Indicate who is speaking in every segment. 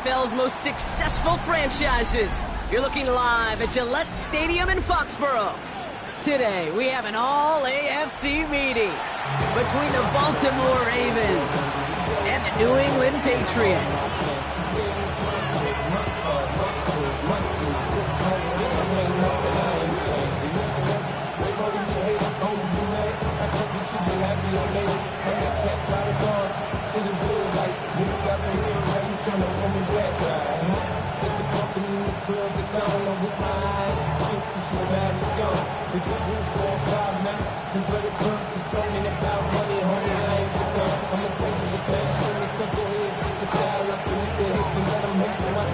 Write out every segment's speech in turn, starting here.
Speaker 1: NFL's most successful franchises. You're looking live at Gillette Stadium in Foxborough. Today, we have an all-AFC meeting between the Baltimore Ravens and the New England Patriots.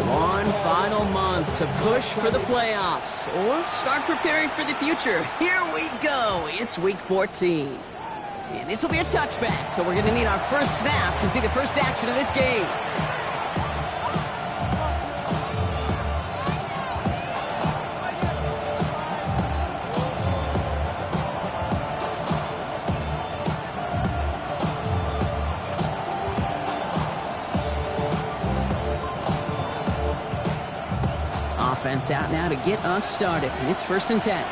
Speaker 1: One final month to push for the playoffs or start preparing for the future. Here we go. It's week 14. And this will be a touchback, so we're going to need our first snap to see the first action of this game. Offense out now to get us started. It's 1st and 10.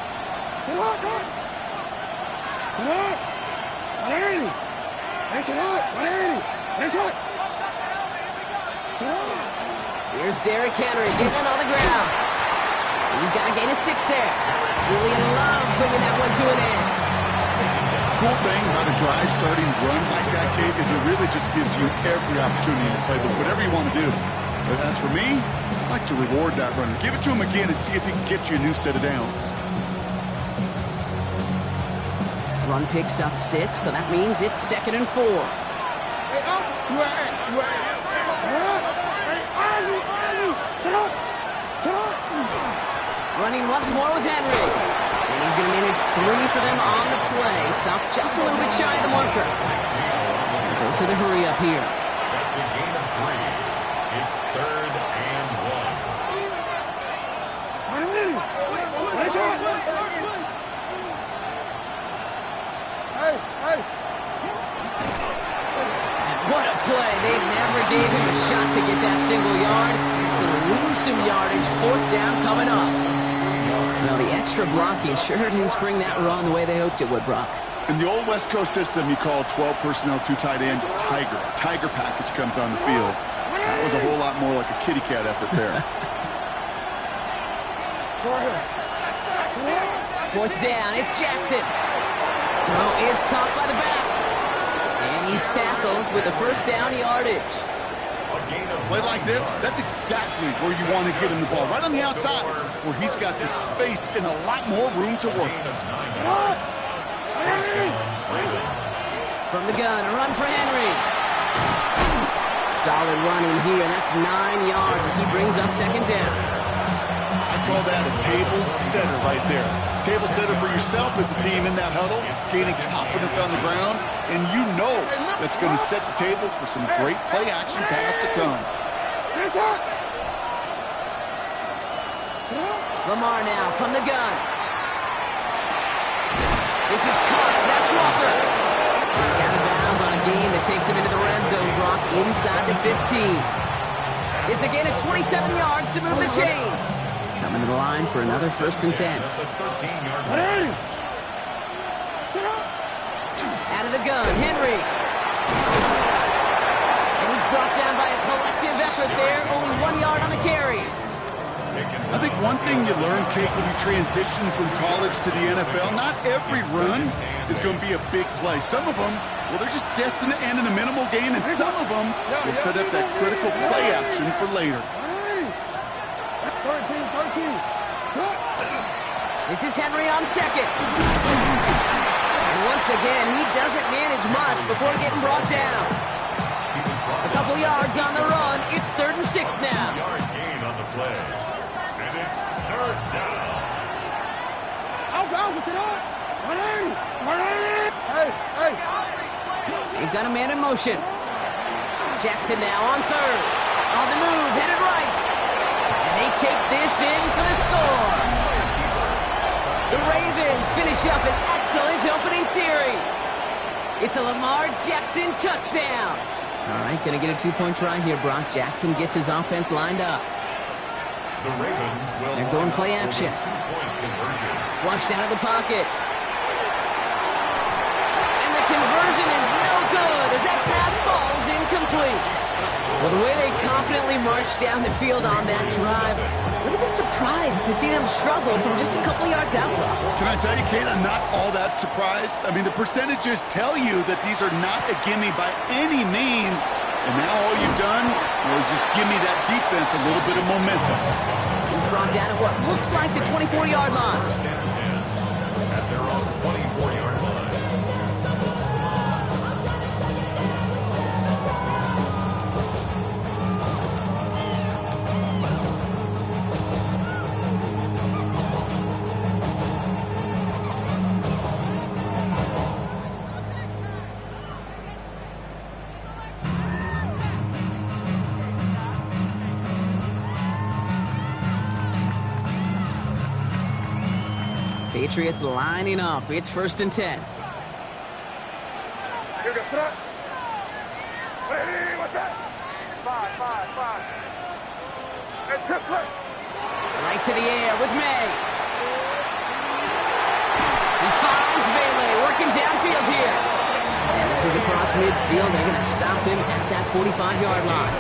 Speaker 1: Here's Derrick Henry getting it on the ground. He's got to gain a 6 there. Julian Love bringing that one to an end.
Speaker 2: Cool thing about a drive starting runs like that, Kate, is it really just gives you every opportunity to play with whatever you want to do. But as for me, I like to reward that runner. Give it to him again and see if he can get you a new set of downs.
Speaker 1: Run picks up 6, so that means it's 2nd and 4. Running once more with Henry. And he's going to manage 3 for them on the play. Stop just a little bit shy of the marker. Those are the hurry up here.
Speaker 3: That's a gain of 3. It's 3rd and 1.
Speaker 1: What a play. They never gave him a shot to get that single yard. He's going to lose some yardage. 4th down coming up. Well, the extra blocking sure didn't spring that run the way they hoped it would, Brock.
Speaker 2: In the old West Coast system, you call 12 personnel, 2 tight ends, Tiger. Tiger package comes on the field. That was a whole lot more like a kitty cat effort there.
Speaker 1: 4th down. It's Jackson. Throw is caught by the back. And he's tackled with the 1st down yardage.
Speaker 2: Play like this, that's exactly where you want to get him the ball. Right on the outside, where he's got the space and a lot more room to work.
Speaker 1: From the gun, a run for Henry. Solid running here. That's 9 yards as he brings up 2nd down.
Speaker 2: I call that a table setter right there. Table setter for yourself as a team in that huddle, gaining confidence on the ground, and you know that's going to set the table for some great play-action pass to come.
Speaker 1: Lamar now from the gun. This is Cox. That's Walker. He's out of bounds on a gain that takes him into the red zone. Brock inside the 15. It's a gain of 27 yards to move the chains. Coming to the line for another 1st and 10. Out of the gun, Henry. And he's brought down by a collective effort there. Only 1 yard on the carry.
Speaker 2: I think one thing you learn, Kate, when you transition from college to the NFL, not every run is going to be a big play. Some of them, well, they're just destined to end in a minimal gain, and some of them will set up that critical play action for later.
Speaker 1: This is Henry on 2nd. And once again, he doesn't manage much before getting brought down. A couple yards on the run. It's 3rd and 6 now.
Speaker 3: Yard gain on the play. And it's 3rd down.
Speaker 1: They've got a man in motion. Jackson now on 3rd. On the move, headed right. And they take this in for the score. The Ravens finish up an excellent opening series. It's a Lamar Jackson touchdown. All right, going to get a 2-point try here, Brock. Jackson gets his offense lined up.
Speaker 3: The Ravens will
Speaker 1: They're going play action.
Speaker 3: Two-point conversion.
Speaker 1: Flushed out of the pocket. And the conversion is no good as that pass falls incomplete. Well, the way they confidently marched down the field on that drive, a little bit surprised to see them struggle from just a couple yards out.
Speaker 2: Can I tell you, Kate, I'm not all that surprised. I mean, the percentages tell you that these are not a gimme by any means. And now all you've done was just give me that defense a little bit of momentum.
Speaker 1: He's brought down at what looks like the 24-yard line.
Speaker 3: At their own 24-yard line.
Speaker 1: Patriots lining up. It's 1st and 10.
Speaker 4: Here we go, sit up. Hey, what's that? Five. Hey, triplet.
Speaker 1: Right to the air with May. He finds Bailey working downfield here. And this is across midfield. They're going to stop him at that 45-yard line.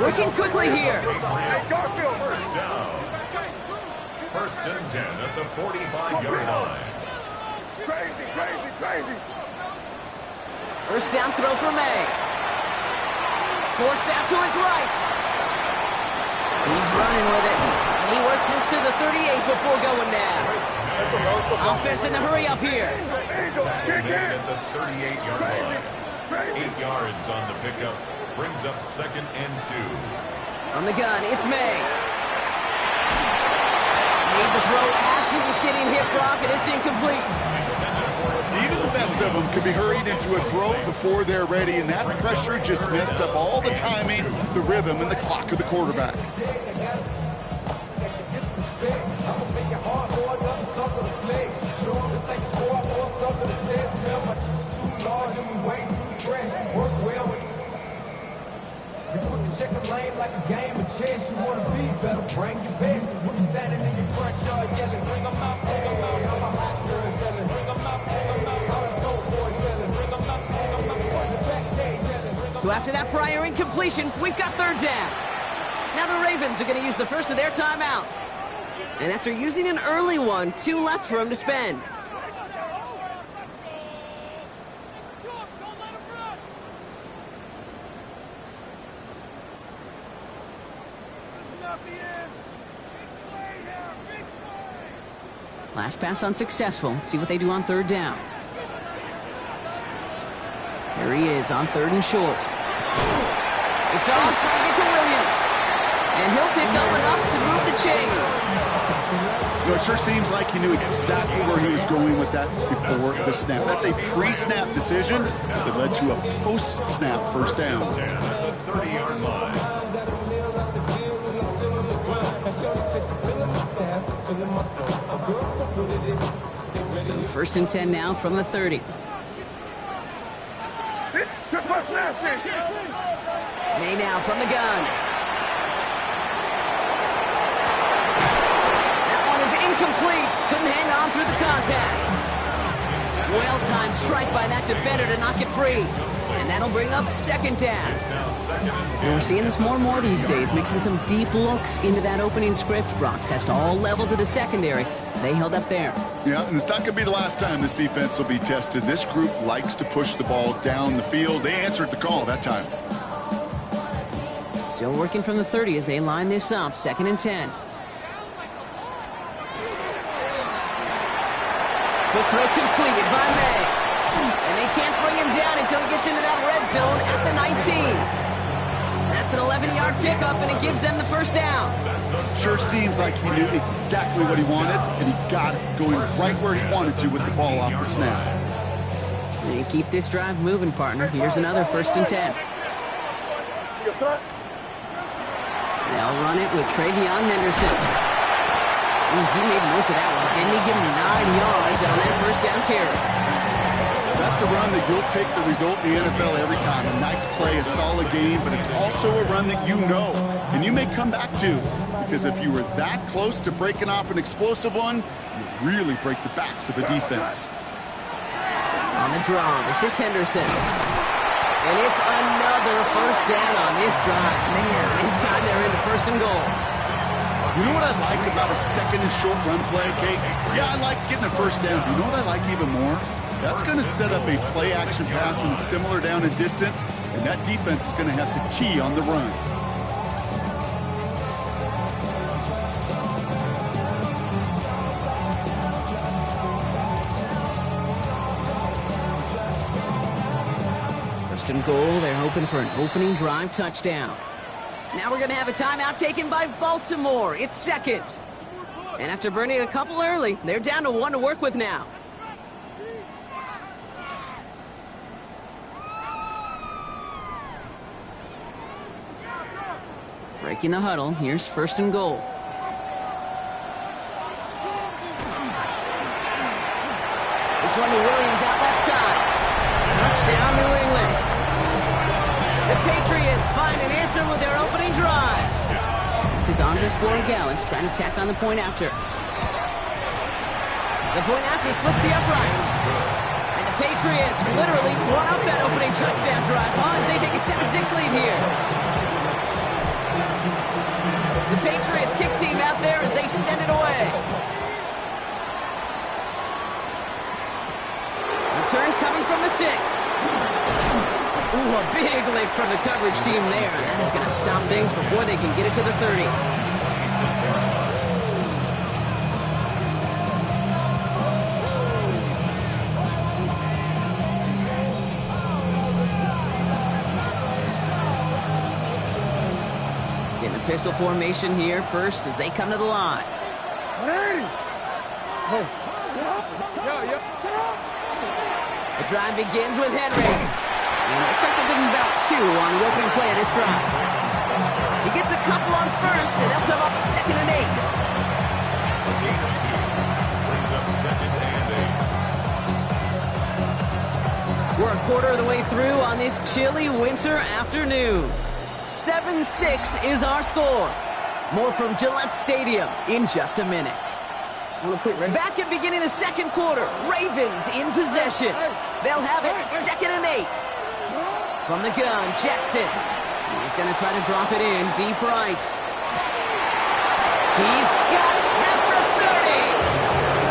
Speaker 1: Working quickly here.
Speaker 4: Hey, Garfield.
Speaker 3: First down. 1st and 10 at the 45-yard line.
Speaker 4: Crazy.
Speaker 1: First down throw for May. Forced out to his right. He's running with it. And he works this to the 38 before going down. Offense in the hurry up here.
Speaker 3: Tackle made at the 38-yard line. 8 yards on the pickup. Brings up 2nd and 2.
Speaker 1: On the gun, it's May. Made the throw as he was getting hit, Brock, and it's incomplete.
Speaker 2: Even the best of them could be hurried into a throw before they're ready, and that pressure just messed up all the timing, the rhythm, and the clock of the quarterback.
Speaker 5: Check a lane like a game of chess. You wanna be better, bring your best. When you standing in your front yard yelling, bring 'em out, bring 'em out. I'm a hot girl yelling, bring 'em out, bring 'em out. I'm a dope boy yelling, bring 'em out, bring 'em out. Front to back day yelling, bring 'em out.
Speaker 1: So after that prior incompletion, we've got 3rd down. Now the Ravens are going to use the first of their timeouts. And after using an early one, 2 left for him to spend. Last pass unsuccessful. Let's see what they do on 3rd down. There he is on 3rd and short. It's on target to Williams. And he'll pick up enough to move the chains.
Speaker 2: You know, it sure seems like he knew exactly where he was going with that before the snap. That's a pre-snap decision that led to a post-snap first down.
Speaker 3: 10 at the 30-yard line.
Speaker 1: So 1st and 10 now from the 30. May now from the gun. That one is incomplete. Couldn't hang on through the contact. Well-timed strike by that defender to knock it free. And that'll bring up 2nd down. And we're seeing this more and more these days, mixing some deep looks into that opening script. Brock test all levels of the secondary. They held up there.
Speaker 2: Yeah, and it's not going to be the last time this defense will be tested. This group likes to push the ball down the field. They answered the call that time.
Speaker 1: Still working from the 30 as they line this up. 2nd and 10. Quick throw completed by May. And they can't bring him down until he gets into that red zone at the 19. That's an 11-yard pickup, and it gives them the first down.
Speaker 2: Sure seems like he knew exactly what he wanted, and he got it going right where he wanted to with the ball off the snap.
Speaker 1: And keep this drive moving, partner. Here's another 1st and 10. They'll run it with Travion Henderson. Ooh, he made most of that one. Didn't he give him 9 yards on that first down carry?
Speaker 2: That's a run that you'll take the result in the NFL every time. A nice play, a solid game, but it's also a run that you know and you may come back to. Because if you were that close to breaking off an explosive one, you really break the backs of the defense.
Speaker 1: On the draw, this is Henderson. And it's another first down on this drive. Man, this time they're into first and goal.
Speaker 2: You know what I like about a second and short run play, Kate? Yeah, I like getting a first down. You know what I like even more? That's going to set up a play-action pass in a similar down and distance, and that defense is going to have to key on the run.
Speaker 1: First and goal, they're hoping for an opening drive touchdown. Now we're going to have a timeout taken by Baltimore. It's second. And after burning a couple early, they're down to one to work with now. Breaking the huddle, here's first and goal. This one to Williams out left side. Touchdown, New England. The Patriots find an answer with their opening drive. This is Andres Borregales trying to tack on the point after. The point after splits the uprights. And the Patriots literally won up that opening touchdown drive, as they take a 7-6 lead here. The Patriots kick team out there as they send it away. Return coming from the 6. Ooh, a big lick from the coverage team there. That is going to stop things before they can get it to the 30. Getting a pistol formation here first as they come to the line. The drive begins with Henry. And it looks like they're giving about 2 on the opening play of this drive. He gets a couple on first, and they'll come up second and 8.
Speaker 3: A gain of 2 brings up second and 8.
Speaker 1: We're a quarter of the way through on this chilly winter afternoon. 7-6 is our score. More from Gillette Stadium in just a minute. Back at beginning of the second quarter, Ravens in possession. They'll have it second and 8. From the gun, Jackson. He's going to try to drop it in deep right. He's got it at the 30.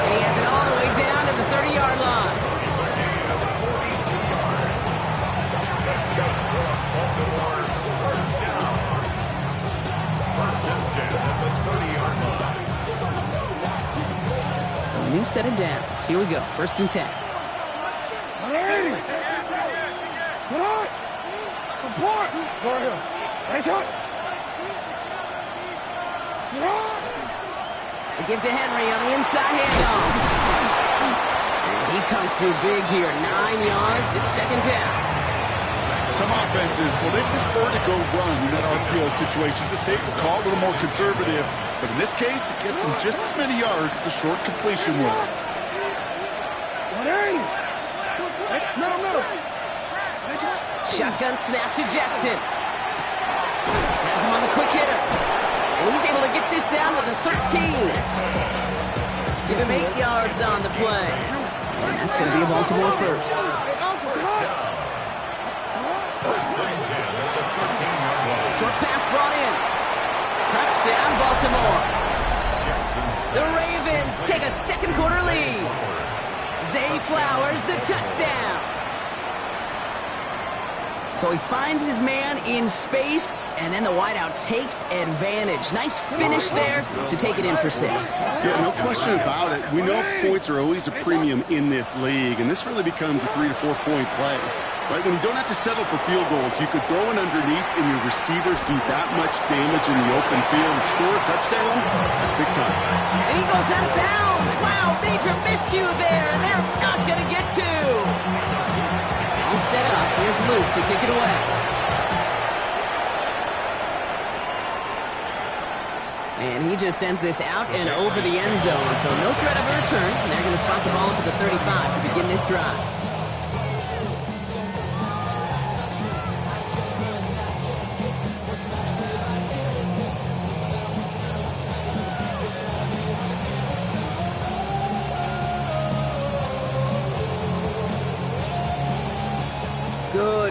Speaker 1: And he has it all the way down to the 30-yard line.
Speaker 3: It's a gain of 42 yards. That's good for Baltimore. First down. First and 10 at the 30-yard line.
Speaker 1: So a new set of downs. Here we go. First and 10. They give to Henry on the inside handoff. And he comes through big here. 9 yards. It's second down.
Speaker 2: Some offenses, well, they prefer to go run in that RPO situation. It's a safer call, a little more conservative. But in this case, it gets them just as many yards as a short completion will.
Speaker 1: Shotgun snap to Jackson. Has him on the quick hitter. And he's able to get this down to the 13. Give him 8 yards on the play. And that's going to be a Baltimore first. Short pass brought in. Touchdown, Baltimore. The Ravens take a second quarter lead. Zay Flowers, the touchdown. So he finds his man in space, and then the wideout takes advantage. Nice finish there to take it in for 6.
Speaker 2: Yeah, no question about it. We know points are always a premium in this league, and this really becomes a 3 to 4 point play. Right, when you don't have to settle for field goals, you could throw it underneath and your receivers do that much damage in the open field and score a touchdown. That's big time.
Speaker 1: And he goes out of bounds. Wow, major miscue there, and they're not going to get 2. All set up. Here's Luke to kick it away. And he just sends this out and over the end zone, so no threat of a return. And they're going to spot the ball up at the 35 to begin this drive.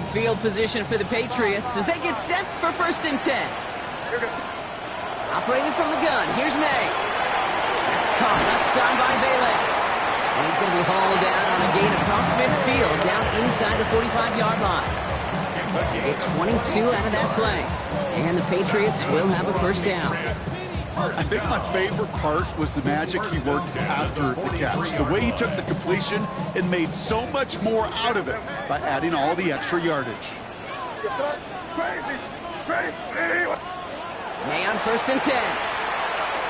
Speaker 1: field position for the Patriots as they get set for 1st and 10. Operating from the gun, here's May. That's caught left side by Bailey. And he's going to be hauled down on a gain across midfield, down inside the 45-yard line. Get 22 out of that play. And the Patriots will have a 1st down.
Speaker 2: I think my favorite part was the magic he worked after the catch. The way he took the completion and made so much more out of it by adding all the extra yardage.
Speaker 1: May on 1st and 10.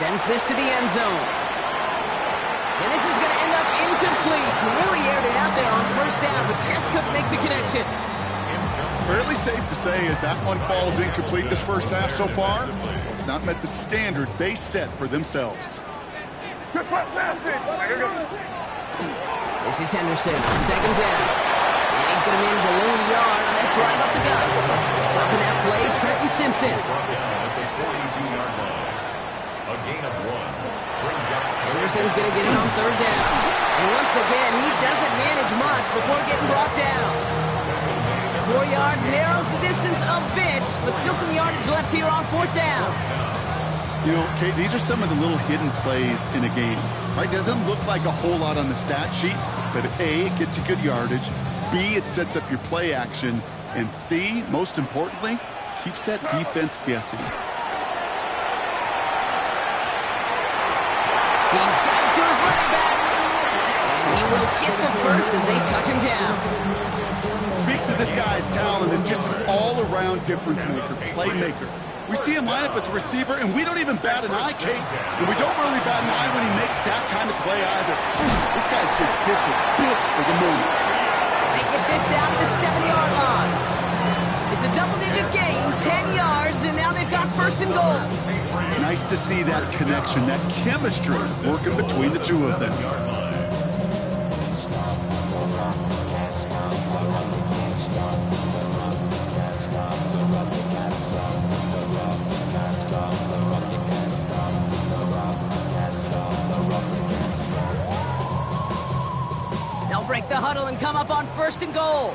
Speaker 1: Sends this to the end zone. And this is going to end up incomplete. Really aired it out there on 1st down, but just couldn't make the connection.
Speaker 2: Fairly safe to say as that one falls incomplete this 1st half so far, it's not met the standard they set for themselves.
Speaker 1: This is Henderson on 2nd down. And he's going to manage a lone yard on that drive up the gut. Stopping that play, Trenton Simpson.
Speaker 3: A gain of 1.
Speaker 1: Henderson's going to get it on 3rd down. And once again, he doesn't manage much before getting brought down. 4 yards narrows the distance a bit, but still some yardage left here on 4th down.
Speaker 2: You know, Kate, these are some of the little hidden plays in a game. Right? Doesn't look like a whole lot on the stat sheet, but A, it gets you good yardage. B, it sets up your play action. And C, most importantly, keeps that defense guessing.
Speaker 1: He's got it to his running back. And he will get the 1st as they touch him down.
Speaker 2: Speaks to this guy's talent as just an all-around difference maker, playmaker. We see him line up as a receiver, and we don't even bat an eye, Kate. And we don't really bat an eye when he makes that kind of play either. This guy's just different, built for the moment.
Speaker 1: They get this down to the 7-yard line. It's a double-digit gain, 10 yards, and now they've got 1st and goal.
Speaker 2: Nice to see that connection, that chemistry working between the two of them.
Speaker 1: They'll break the huddle and come up on 1st and goal.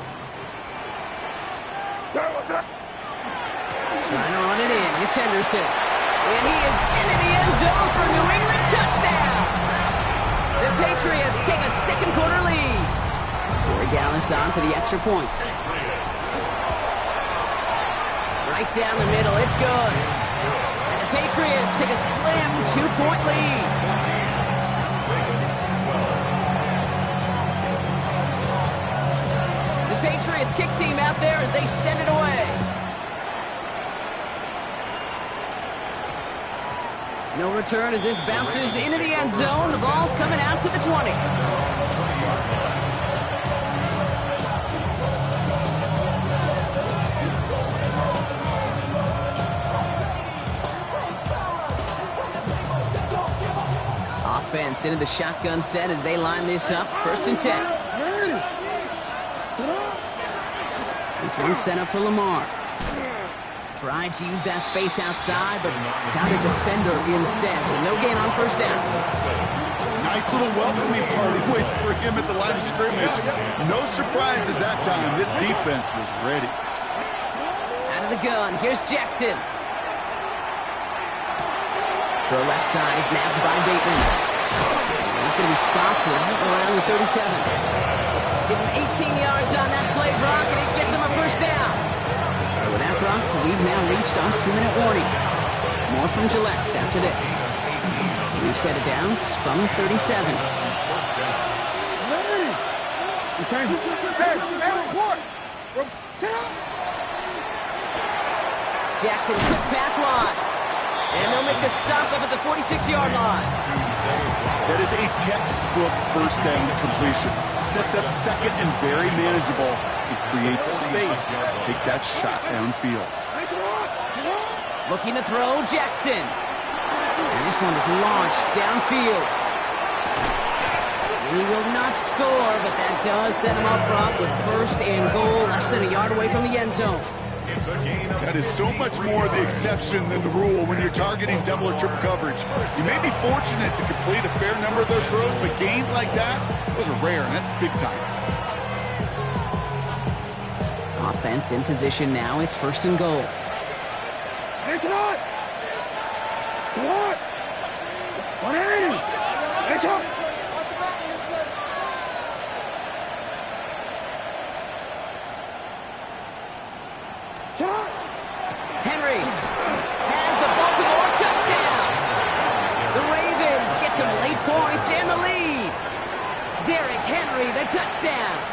Speaker 1: Trying to run it in. It's Henderson. And he is into the end zone for a New England touchdown. The Patriots take a 2nd quarter lead. Corey Dallas on for the extra point. Right down the middle. It's good. And the Patriots take a slim 2-point lead. The Patriots kick team out there as they send it away. No return as this bounces into the end zone. The ball's coming out to the 20. Offense into the shotgun set as they line this up. 1st and 10. This one's set up for Lamar. Tried to use that space outside, but found a defender instead. So no gain on 1st down.
Speaker 2: Nice little welcoming party waiting for him at the line of scrimmage. No surprises that time. This defense was ready.
Speaker 1: Out of the gun, here's Jackson. Throw left side is nabbed by Bateman. He's going to be stopped right around the 37. Give him 18 yards on that play, Brock, and it gets him a 1st down. So with that, Brock, we've now reached our 2-minute warning. More from Gillette after this. We've set it downs from 37. Jackson, quick pass wide. And they'll make the stop up at the 46-yard line.
Speaker 2: That is a textbook 1st down completion. Sets up 2nd and very manageable. It creates space to take that shot downfield.
Speaker 1: Looking to throw, Jackson. And this one is launched downfield. He will not score, but that does set him up front with 1st and goal, less than a yard away from the end zone.
Speaker 2: That is so much more the exception than the rule when you're targeting double or triple coverage. You may be fortunate to complete a fair number of those throws, but gains like that, those are rare, and that's big time.
Speaker 1: Offense in position now. It's 1st and goal.
Speaker 4: It's not. What? 180. It's up.
Speaker 1: Henry has the Baltimore touchdown. The Ravens get some late points and the lead. Derrick Henry, the touchdown.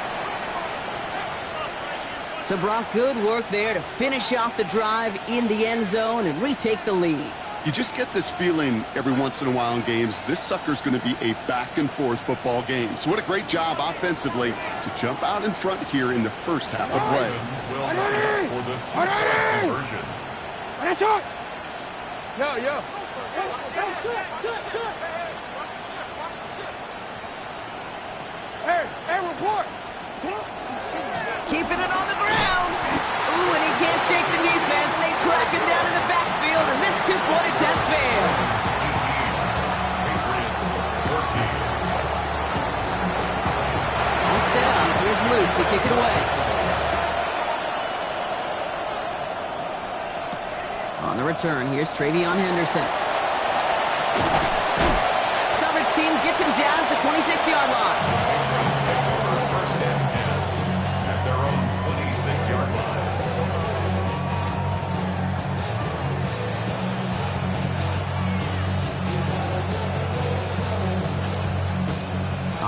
Speaker 1: So, Brock, good work there to finish off the drive in the end zone and retake the lead.
Speaker 2: You just get this feeling every once in a while in games, this sucker's going to be a back-and-forth football game. So what a great job offensively to jump out in front here in the first half of play.
Speaker 3: Will line up for the two-point conversion.
Speaker 4: That's it. Yo. Hey, report.
Speaker 1: Keeping it on the ground. Ooh, and he can't shake the defense. They track him down in the backfield, and this two-point attempt fails.
Speaker 3: Patriots 14.
Speaker 1: All set up. Here's Luke to kick it away. On the return, here's Travion Henderson. Coverage team gets him down at the 26-yard line.
Speaker 3: Patriots take over 1st and 10 at their own 26-yard line.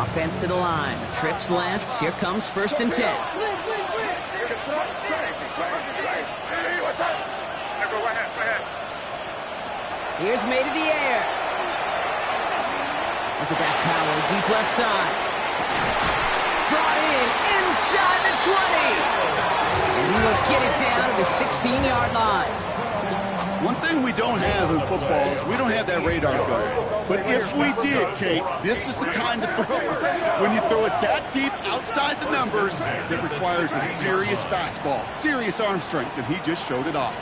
Speaker 1: Offense to the line. Trips left. Here comes 1st and 10. Here's made to the air. Look at that power. Deep left side. Brought in inside the 20. And he will get it down to the 16-yard line.
Speaker 2: One thing we don't have in football is we don't have that radar gun. But if we did, Kate, this is the kind of throw. When you throw it that deep outside the numbers, it requires a serious fastball, serious arm strength, and he just showed it off.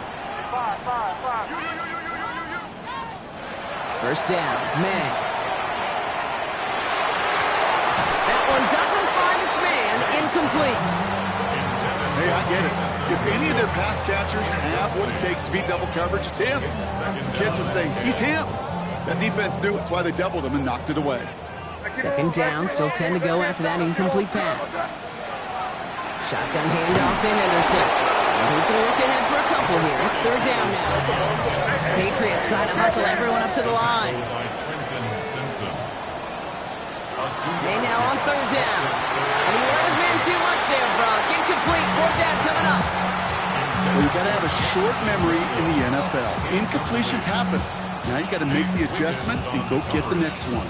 Speaker 1: 1st down, May. That one doesn't find its man. Incomplete.
Speaker 2: Hey, I get it. If any of their pass catchers have what it takes to beat double coverage, it's him. The kids would say, he's him. That defense knew it. That's why they doubled him and knocked it away.
Speaker 1: 2nd down, still 10 to go after that incomplete pass. Shotgun handoff to Henderson. And he's going to look ahead for a couple here. It's 3rd down now. Patriots trying to hustle everyone up to the line.
Speaker 3: By Trenton Simpson.
Speaker 1: May now on 3rd down. And he let his man too much there, Brock. Incomplete. 4th down coming up.
Speaker 2: Well, you got to have a short memory in the NFL. Incompletions happen. Now you got to make the adjustment and go get the next one.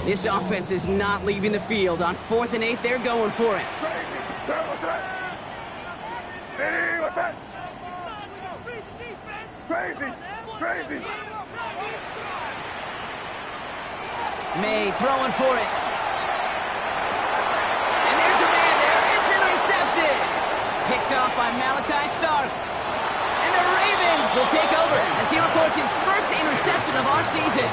Speaker 1: This offense is not leaving the field. On 4th and 8, they're going for it.
Speaker 4: Crazy.
Speaker 1: May throwing for it. And there's a man there. It's intercepted. Picked off by Malachi Starks. And the Ravens will take over as he reports his first interception of our season.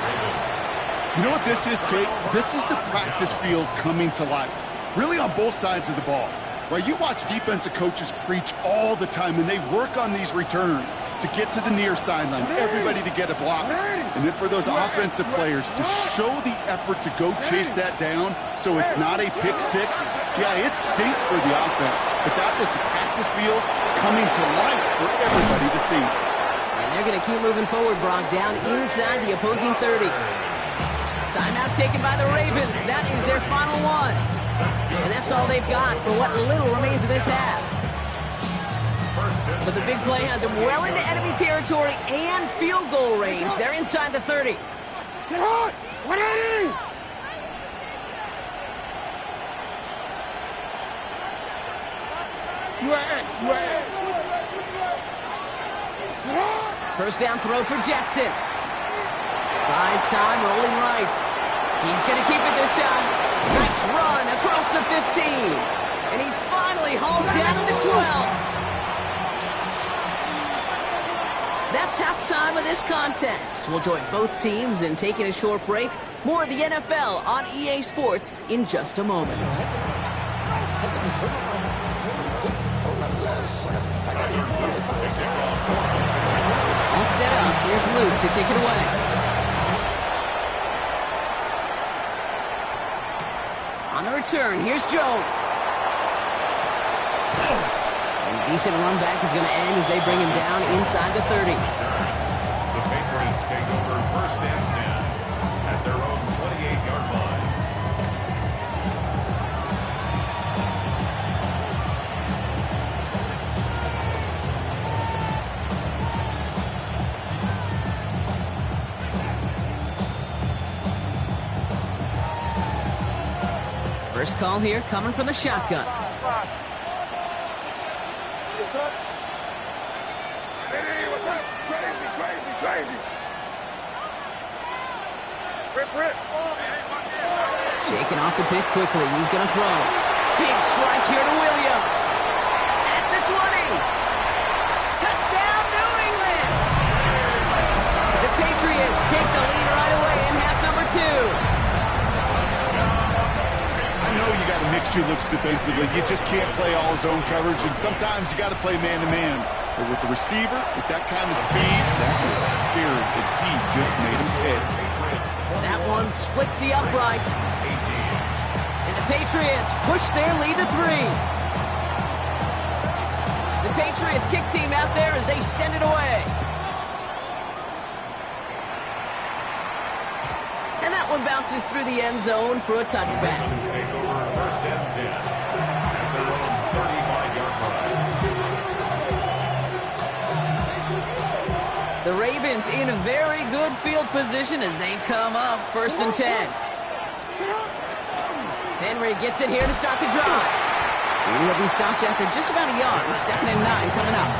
Speaker 2: You know what this is, Kate? This is the practice field coming to life. Really on both sides of the ball. Right? You watch defensive coaches preach all the time, and they work on these returns to get to the near sideline, everybody to get a block. And then for those offensive players to show the effort to go chase that down so it's not a pick six, yeah, it stinks for the offense. But that was the practice field coming to life for everybody to see.
Speaker 1: And they're going to keep moving forward, Brock, down inside the opposing 30. Timeout taken by the Ravens. That is their final one. And that's all they've got for what little remains of this half. So the big play has them well into enemy territory and field goal range. They're inside the 30.
Speaker 4: Get hot! 180!
Speaker 1: First down throw for Jackson. Buys time, rolling right. He's going to keep it this time. Nice run across the 15. And he's finally hauled down at the 12. That's it's halftime of this contest. We'll join both teams in taking a short break. More of the NFL on EA Sports in just a moment. All set up. Here's Luke to kick it away. On the return, here's Jones. And a decent run back is going to end as they bring him down inside the 30.
Speaker 3: The Patriots take over first and 10 at their own 28-yard line.
Speaker 1: First call here coming from the shotgun. Shaking off the pick quickly. He's going to throw. Big strike here to Williams. At the 20. Touchdown, New England. The Patriots take the lead right away in half number 2.
Speaker 2: I know you got to mix your looks defensively. You just can't play all zone coverage, and sometimes you got to play man-to-man. But with the receiver, with that kind of speed, that was scary, and he just made him pay.
Speaker 1: That one splits the uprights. And the Patriots push their lead to 3. The Patriots kick team out there as they send it away. And that one bounces through the end zone for a touchback.
Speaker 3: Take over first and 10 at their own 35-yard line.
Speaker 1: The Ravens in a very good field position as they come up first and 10. Henry gets it here to start the drive. And he'll be stopped after just about a yard. Second and 9 coming up.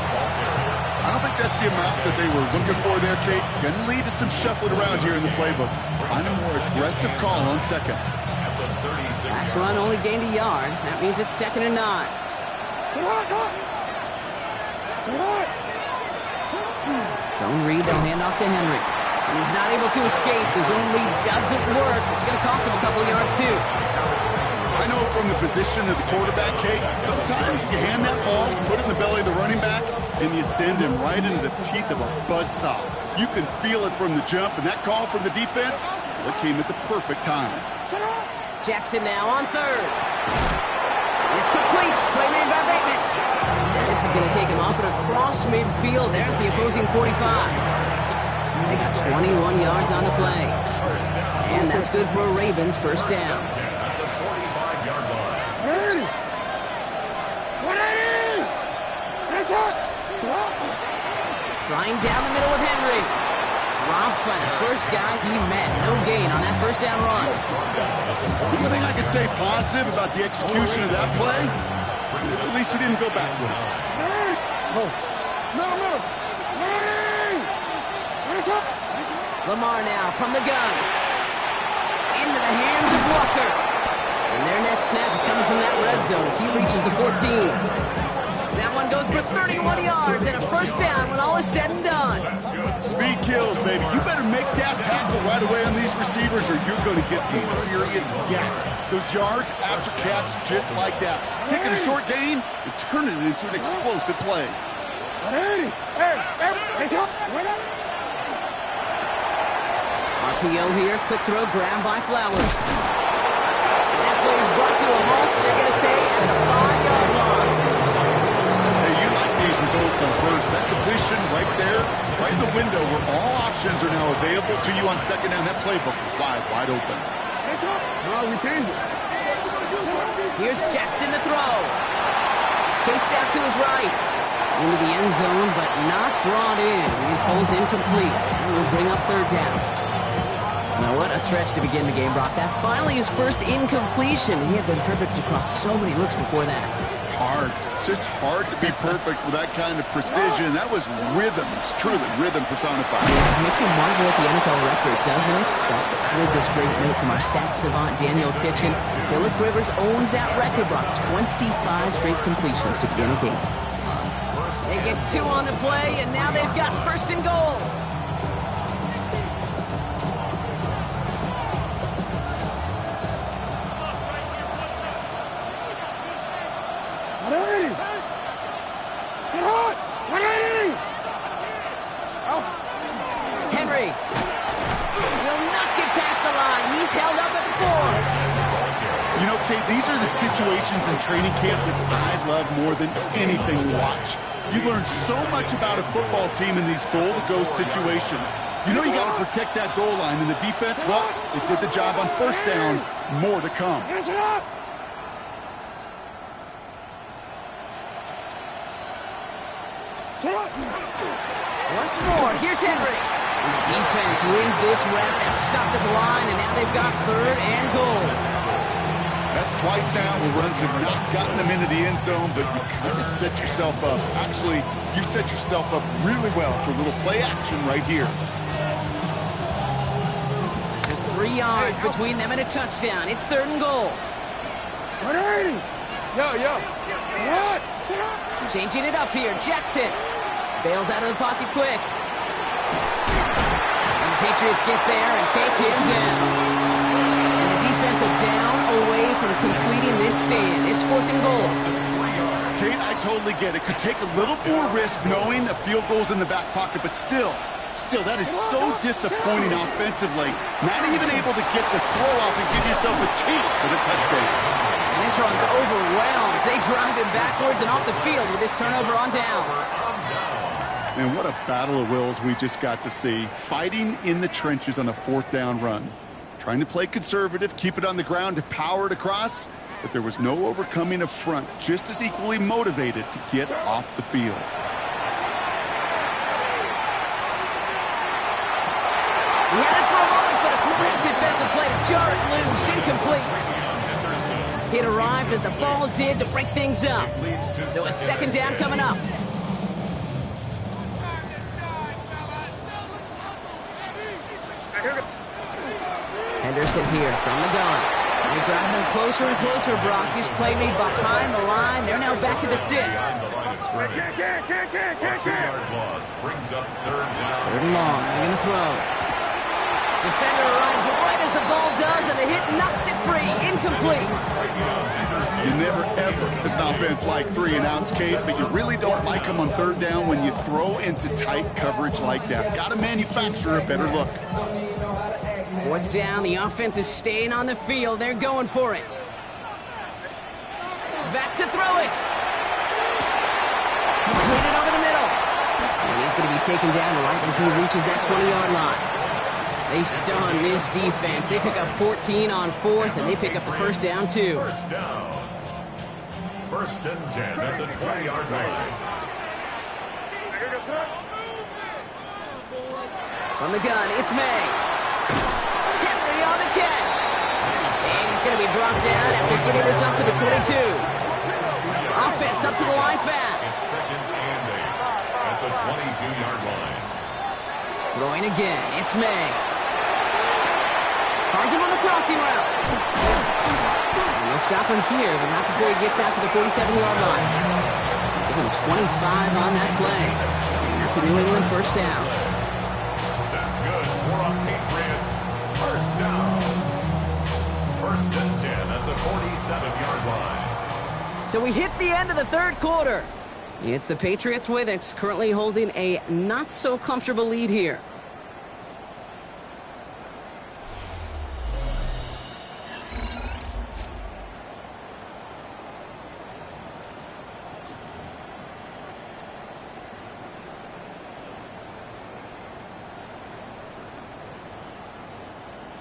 Speaker 2: I don't think that's the amount that they were looking for there, Kate. Going to lead to some shuffling around here in the playbook. Find a more aggressive call on second.
Speaker 1: Last run only gained a yard. That means it's second and 9. Zone read, they'll hand off to Henry. And he's not able to escape. The zone read doesn't work. It's going to cost him a couple of yards, too.
Speaker 2: I know from the position of the quarterback, Kate, sometimes you hand that ball, put it in the belly of the running back, and you send him right into the teeth of a buzzsaw. You can feel it from the jump, and that call from the defense, it came at the perfect time.
Speaker 1: Jackson now on third. It's complete. Play made by Bateman. This is going to take him up and across midfield there at the opposing 45. They got 21 yards on the play. And that's good for a Ravens first down. Flying down the middle with Henry. Dropped by the first guy he met. No gain on that first down run.
Speaker 2: The only thing I could say positive about the execution of that play is at least he didn't go backwards.
Speaker 1: Lamar now from the gun. Into the hands of Walker. And their next snap is coming from that red zone as he reaches the 14. That one goes for 31 yards and a first down when all is said and done.
Speaker 2: Speed kills, baby. You better make that tackle right away on these receivers or you're going to get some serious yak. Those yards after catch just like that. Taking a short gain and turning it into an explosive play.
Speaker 1: RPO here, quick throw, grab by Flowers. And that play is brought to a halt, so you're going to say at the 5-yard line.
Speaker 2: Hey, you like these results on first. That completion right there, right in the window where all options are now available to you on second down. That playbook wide open.
Speaker 4: We changed it.
Speaker 1: Here's Jackson to throw. Chased out to his right. Into the end zone, but not brought in. He falls incomplete. And will bring up third down. Now, what a stretch to begin the game, Brock. That finally his first incompletion. He had been perfect across so many looks before that.
Speaker 2: Hard. It's just hard to be perfect with that kind of precision. That was rhythm. It's truly rhythm personified.
Speaker 1: Yeah, it makes you marvel at the NFL record, doesn't it? That slid this great note from our stats savant, Daniel Kitchen. Phillip Rivers owns that record, Brock. 25 straight completions to begin a game.
Speaker 3: First
Speaker 1: They get 2 on the play, and now they've got first and goal. Henry will not get past the line. He's held up at the 4.
Speaker 2: You know, Kate, these are the situations in training camp that I love more than anything to watch. You learn so much about a football team in these goal-to-go situations. You know you got to protect that goal line, and the defense, well, they did the job on first down. More to come.
Speaker 1: Once more, here's Henry. And the defense wins this rep and stopped at the line, and now they've got third and goal.
Speaker 2: That's twice now where runs have not gotten them into the end zone, but you kind of set yourself up. Actually, you set yourself up really well for a little play action right here.
Speaker 1: Just 3 yards between them and a touchdown. It's third and goal. Changing it up here. Jackson bails out of the pocket quick. And the Patriots get there and take him down. And the defense are down away from completing this stand. It's fourth and goal.
Speaker 2: Kate, I totally get it. Could take a little more risk knowing a field goal's in the back pocket, but still, that is so disappointing offensively. Not even able to get the throw off and give yourself a chance at a touchdown.
Speaker 1: And this run's overwhelmed. They drive him backwards and off the field with this turnover on downs.
Speaker 2: And what a battle of wills we just got to see. Fighting in the trenches on a fourth down run. Trying to play conservative, keep it on the ground to power it across, but there was no overcoming a front just as equally motivated to get off the field.
Speaker 1: He had it for a moment, but a great defensive play to jar it loose. Incomplete. It arrived as the ball did to break things up. So it's second down coming up. Henderson here from the gun. They drive him closer and closer, Brock. This play made behind the line. They're now back at the 6.
Speaker 3: Third
Speaker 1: Third and long. They're going to throw. Defender arrives right as the ball does, and the hit knocks it free. Incomplete.
Speaker 2: You never, ever, as an offense, like 3 and outs, Kate, but you really don't like them on third down when you throw into tight coverage like that. Got to manufacture a better look.
Speaker 1: Fourth down, the offense is staying on the field. They're going for it. Back to throw it. Completed over the middle. And he's going to be taken down right as he reaches that 20-yard line. They stun this defense. They pick up 14 on fourth, and they pick up the first down, too.
Speaker 3: First down. First and 10 at the 20-yard line.
Speaker 1: From the gun, it's May. Henry on the catch. And he's going to be brought down after getting this up to the 22. Offense up to the line fast.
Speaker 3: Second and 8 at the 22-yard line.
Speaker 1: Throwing again, it's May. Finds him on the crossing route. And they'll stop him here, but not before he gets out to the 47-yard line. Give him 25 on that play. And that's a New England first down.
Speaker 3: That's good for a Patriots first down. First and 10 at the 47-yard line.
Speaker 1: So we hit the end of the third quarter. It's the Patriots with it, currently holding a not-so-comfortable lead here.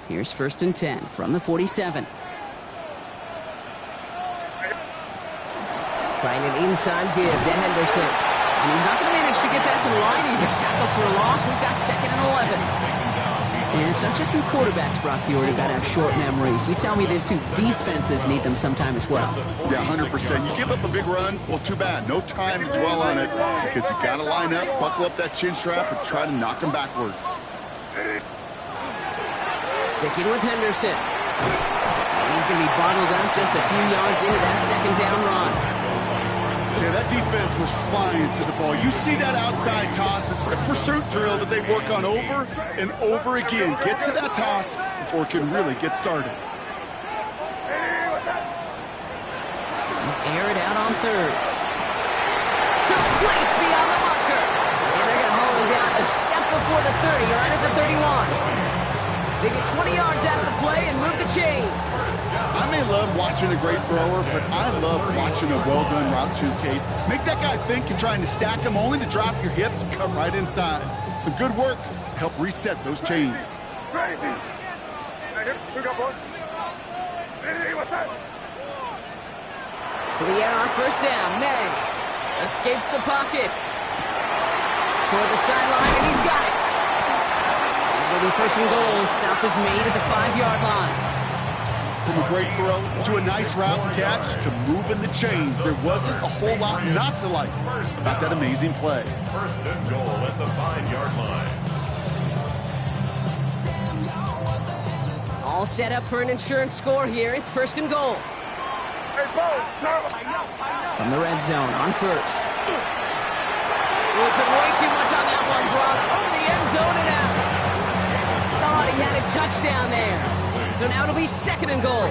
Speaker 1: Here's first and 10 from the 47. Trying an inside give to Henderson. And he's not going to manage to get back to the line even. Tackle for a loss. We've got second and 11. And it's not just in quarterbacks, Brock, you already got to have short memories. You tell me this too. Defenses need them sometime as well.
Speaker 2: Yeah, 100%. You give up a big run, well, too bad. No time to dwell on it because you got to line up, buckle up that chin strap, and try to knock them backwards.
Speaker 1: Sticking with Henderson. And he's going to be bottled up just a few yards into that second down run.
Speaker 2: Yeah, that defense was flying to the ball. You see that outside toss. This is a pursuit drill that they work on over and over again. Get to that toss before it can really get started.
Speaker 1: Air it out on third. Complete beyond the marker. And they're going to haul him down a step before the 30, right at the 31. They get 20 yards out of the play and move the chains.
Speaker 2: I may love watching a great thrower, but I love watching a well-done route too, Kate. Make that guy think you're trying to stack him only to drop your hips and come right inside. Some good work to help reset those chains.
Speaker 4: Crazy.
Speaker 1: To the air on first down. May escapes the pocket. Toward the sideline, and he's got it. And it'll be first and goal. Stop is made at the 5-yard line.
Speaker 2: From a great throw to a nice route and catch to moving the chains, there wasn't a whole lot not to like about that amazing play.
Speaker 3: First and goal at the 5-yard line.
Speaker 1: All set up for an insurance score here. It's first and goal. From the red zone on first. We put way too much on that one, Brock. Over the end zone and out. Thought he had a touchdown there. So now it'll be second and goal.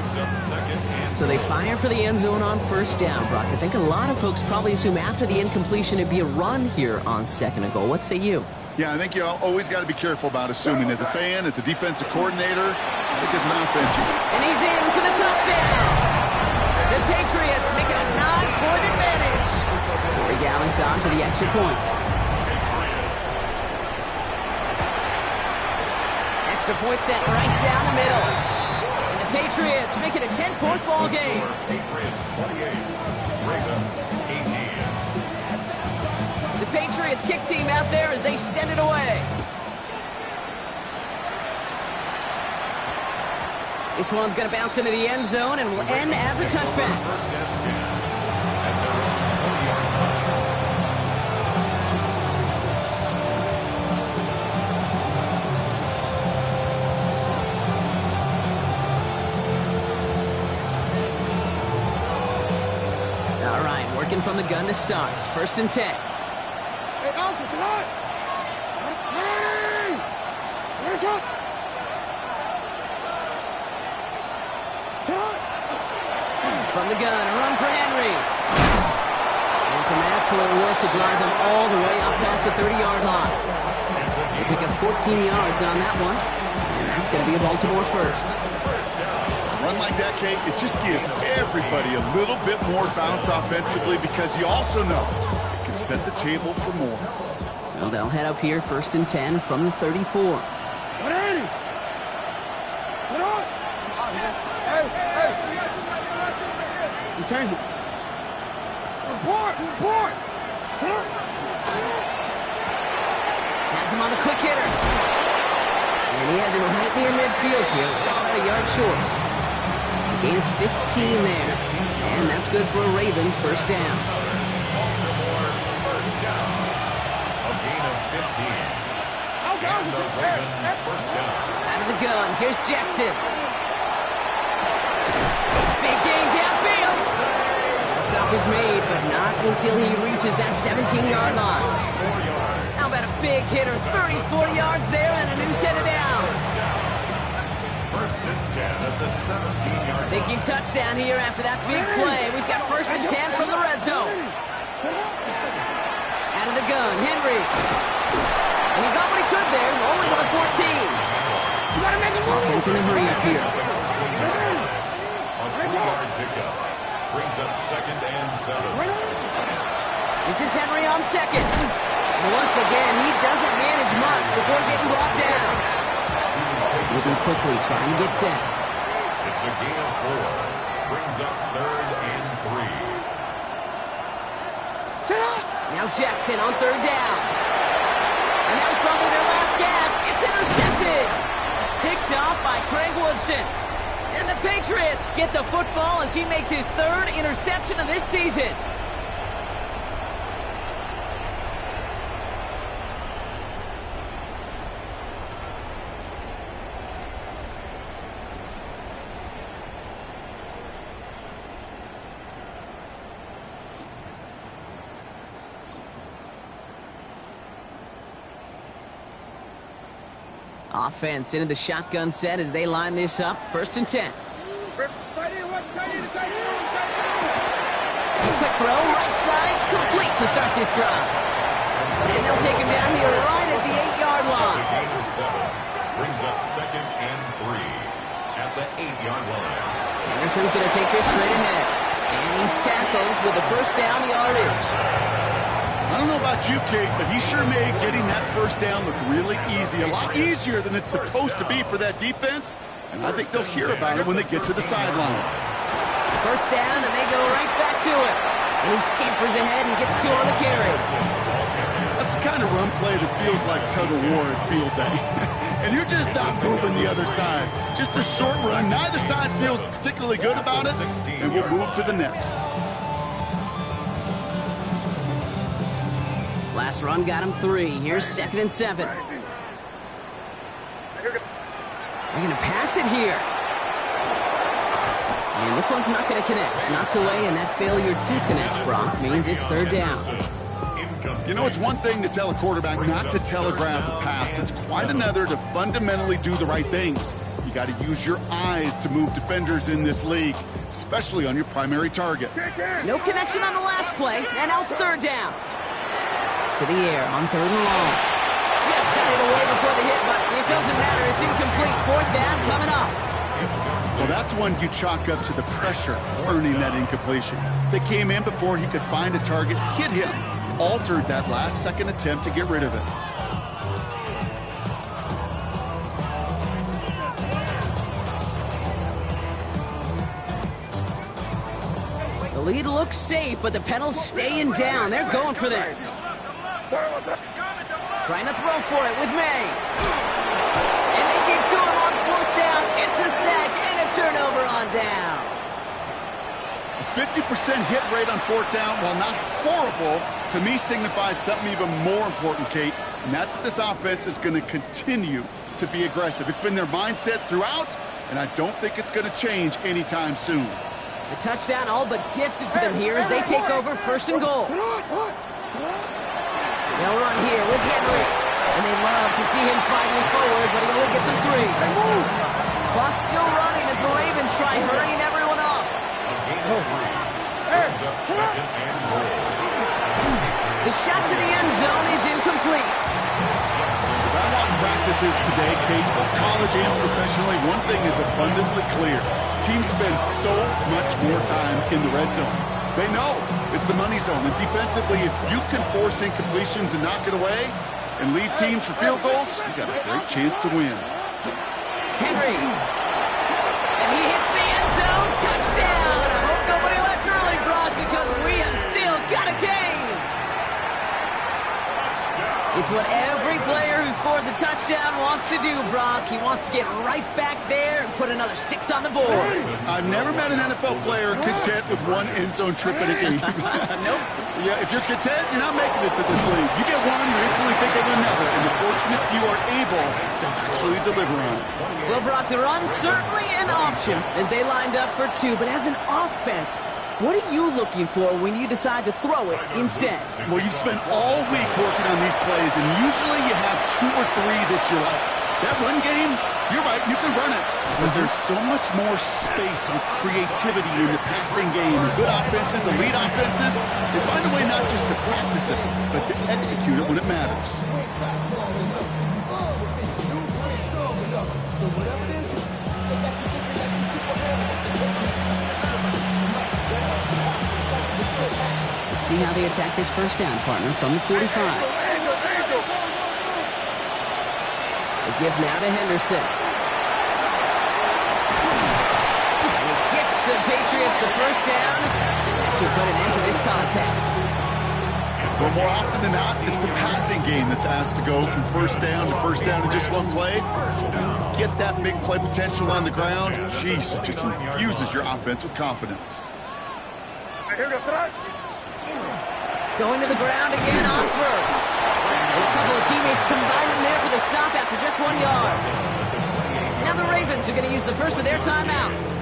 Speaker 1: So they fire for the end zone on first down, Brock. I think a lot of folks probably assume after the incompletion it'd be a run here on second and goal. What say you?
Speaker 2: Yeah, I think you always got to be careful about assuming. As a fan, as a defensive coordinator, I think as an offense.
Speaker 1: And he's in for the touchdown. The Patriots make it a 9-point advantage. Corey Galley's on for the extra point. Extra point set right down the middle. And the Patriots make it a 10-point ball game.
Speaker 3: Patriots 28, Ravens 18.
Speaker 1: The Patriots kick team out there as they send it away. This one's going to bounce into the end zone and will end as a touchback.
Speaker 3: First and 10 at their own 20-yard line.
Speaker 1: All right, working from the gun to start. First and 10.
Speaker 4: Hey, officer, what? Hey! Where's up?
Speaker 1: From the gun, a run for Henry. And some excellent work to drive them all the way up past the 30-yard line. They pick up 14 yards on that one, and that's going to be a Baltimore first.
Speaker 2: A run like that, Kate, it just gives everybody a little bit more bounce offensively because you also know it can set the table for more.
Speaker 1: So they'll head up here first and 10 from the 34.
Speaker 4: What are you? Get on! Hey! You change it. Report!
Speaker 1: Has him on the quick hitter. And he has it right near midfield here. It's about a yard short. A gain of 15 there. And that's good for a Ravens first down.
Speaker 3: Baltimore first down. A gain of 15. And the Ravens first down.
Speaker 1: Out of the gun, here's Jackson. Big gain downfield. The stop is made, but not until he reaches that 17-yard line. How about a big hitter, 34 yards there and a new set of downs.
Speaker 3: First and 10 at the 17-yard line.
Speaker 1: Thinking touchdown here after that big play. We've got first and 10 from the red zone. Out of the gun, Henry. And he got what he could there, rolling to the 14.
Speaker 4: You gotta make a move!
Speaker 1: Offense in a hurry up here.
Speaker 3: A 2-yard pickup brings up second and 7.
Speaker 1: This is Henry on second. And once again, he doesn't manage much before getting brought down. Moving quickly, trying to get set.
Speaker 3: It's a gain of 4. Brings up third and 3.
Speaker 4: Sit up!
Speaker 1: Now Jackson on third down. And that was probably their last gasp. It's intercepted. Picked off by Craig Woodson. And the Patriots get the football as he makes his third interception of this season. Offense into the shotgun set as they line this up. 1st and 10. Quick throw, right side, complete to start this drive. And they'll take him down here right at the 8-yard line.
Speaker 3: Brings up 2nd and 3 at the 8-yard line.
Speaker 1: Anderson's going to take this straight ahead. And he's tackled with the 1st down yardage.
Speaker 2: I don't know about you, Kate, but he sure made getting that 1st down look really easy. A lot easier than it's supposed to be for that defense. And I think they'll hear about it when they get to the sidelines.
Speaker 1: 1st down, and they go right back to it. And he scampers ahead and gets 2 on the carry.
Speaker 2: That's the kind of run play that feels like tug of war at field day. And you're just not moving the other side. Just a short run. Neither side feels particularly good about it, and we'll move to the next.
Speaker 1: Last run got him 3. Here's 2nd and 7. They're going to pass it here. And this one's not going to connect. Knocked away, and that failure to connect, Brock, means it's 3rd down.
Speaker 2: You know, it's one thing to tell a quarterback not to telegraph a pass. It's quite another to fundamentally do the right things. You got to use your eyes to move defenders in this league, especially on your primary target.
Speaker 1: No connection on the last play, and now it's 3rd down. To the air on 3rd and long. Just got it away before the hit, but it doesn't matter. It's incomplete. 4th down coming up.
Speaker 2: Well, that's one you chalk up to the pressure earning that incompletion. They came in before he could find a target, hit him, altered that last-second attempt to get rid of it.
Speaker 1: The lead looks safe, but the Penals staying down. They're going for this. Trying to throw for it with May. And they get to him on 4th down. It's a sack and a turnover on down.
Speaker 2: A 50% hit rate on 4th down, while not horrible, to me signifies something even more important, Kate. And that's that this offense is going to continue to be aggressive. It's been their mindset throughout, and I don't think it's going to change anytime soon.
Speaker 1: The touchdown all but gifted to them here as they take over 1st and goal. They'll run here with Henry. And they love to see him fighting forward, but he only gets him 3. Clock's still running as the Ravens try hurrying everyone up. The shot to the end zone is incomplete.
Speaker 2: As I watch practices today, Kate, both college and professionally, one thing is abundantly clear. Teams spend so much more time in the red zone. They know it's the money zone. And defensively, if you can force incompletions and knock it away and lead teams for field goals, you got a great chance to win.
Speaker 1: Henry. And he hits the end zone. Touchdown. I hope nobody left early, Brock, because we have still got a game. It's what every player who scores a touchdown wants to do, Brock. He wants to get right back there and put another 6 on the board.
Speaker 2: I've never met an NFL player content with one end zone trip in a game.
Speaker 1: Nope.
Speaker 2: Yeah, if you're content, you're not making it to this league. You get one, you're instantly thinking of another, and the fortunate few are able to actually deliver on it.
Speaker 1: Well, Brock, the run's certainly an option as they lined up for 2, but as an offense, what are you looking for when you decide to throw it instead?
Speaker 2: Well, you've spent all week working on these plays, and usually you have 2 or 3 that you like. That run game, you're right, you can run it. But there's so much more space with creativity in the passing game. Good offenses, elite offenses, they find a way not just to practice it, but to execute it when it matters.
Speaker 1: Let's see how they attack this 1st down, partner, from the 45. The give now to Henderson. And he gets the Patriots the 1st down. That should put an end to this contest.
Speaker 2: Well, more often than not, it's the passing game that's asked to go from 1st down to 1st down in just one play. Get that big play potential on the ground. Jeez, it just infuses your offense with confidence.
Speaker 1: Going to the ground again on 1st. And a couple of teammates combining there for the stop after just 1 yard. Now the Ravens are going to use the first of their timeouts.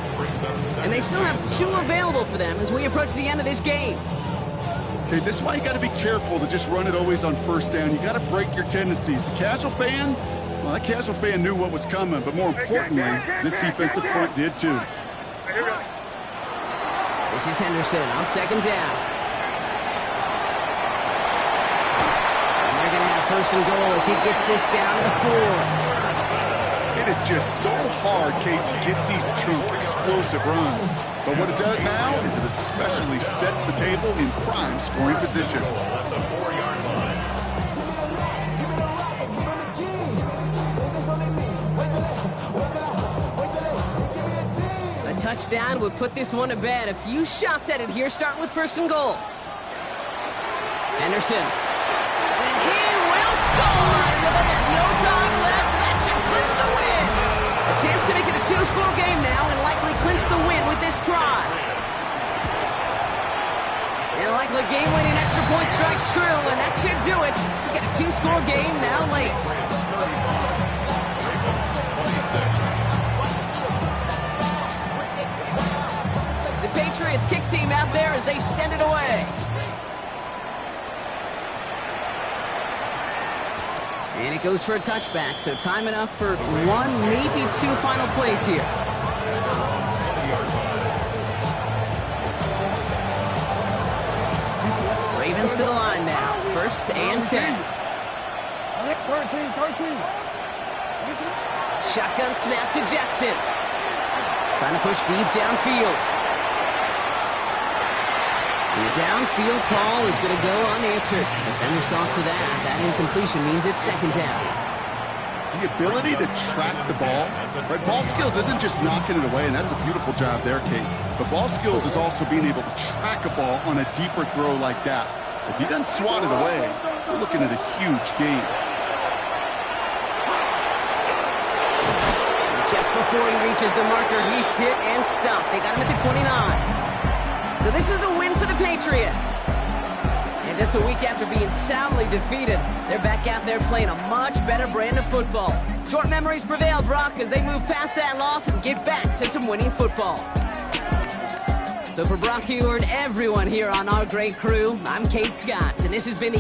Speaker 1: And they still have 2 available for them as we approach the end of this game.
Speaker 2: Okay, this is why you got to be careful to just run it always on 1st down. You got to break your tendencies. The casual fan, Well, that casual fan knew what was coming, but more importantly, this defensive front did too.
Speaker 1: This is Henderson on second down. And they're going to have first and goal as he gets this down to the 4.
Speaker 2: It is just so hard, Kate, to get these chunk, explosive runs. But what it does now is it especially sets the table in prime scoring position.
Speaker 3: At the 4-yard line.
Speaker 1: A touchdown would put this one to bed. A few shots at it here, starting with first and goal. Henderson. And he will score! And with almost no time left, that should clinch the win. A chance to make it a 2-score game now and likely clinch the win with this try. And likely game-winning extra point strikes true, and that should do it. You get a 2-score game now late. The Patriots kick team out there as they send it away. And it goes for a touchback, so time enough for one, maybe 2 final plays here. Ravens to the line now. First and 10.
Speaker 4: 13.
Speaker 1: Shotgun snap to Jackson. Trying to push deep downfield. And the downfield call is going to go unanswered. Defender saw to that. That incompletion means it's second down.
Speaker 2: The ability to track the ball, right? Ball skills isn't just knocking it away, and that's a beautiful job there, Kate. But ball skills is also being able to track a ball on a deeper throw like that. If he doesn't swat it away, we're looking at a huge gain.
Speaker 1: Just before he reaches the marker, he's hit and stopped. They got him at the 29. So this is a win for the Patriots. And just a week after being soundly defeated, they're back out there playing a much better brand of football. Short memories prevail, Brock, as they move past that loss and get back to some winning football. So for Brock Heward, everyone here on our great crew, I'm Kate Scott, and this has been the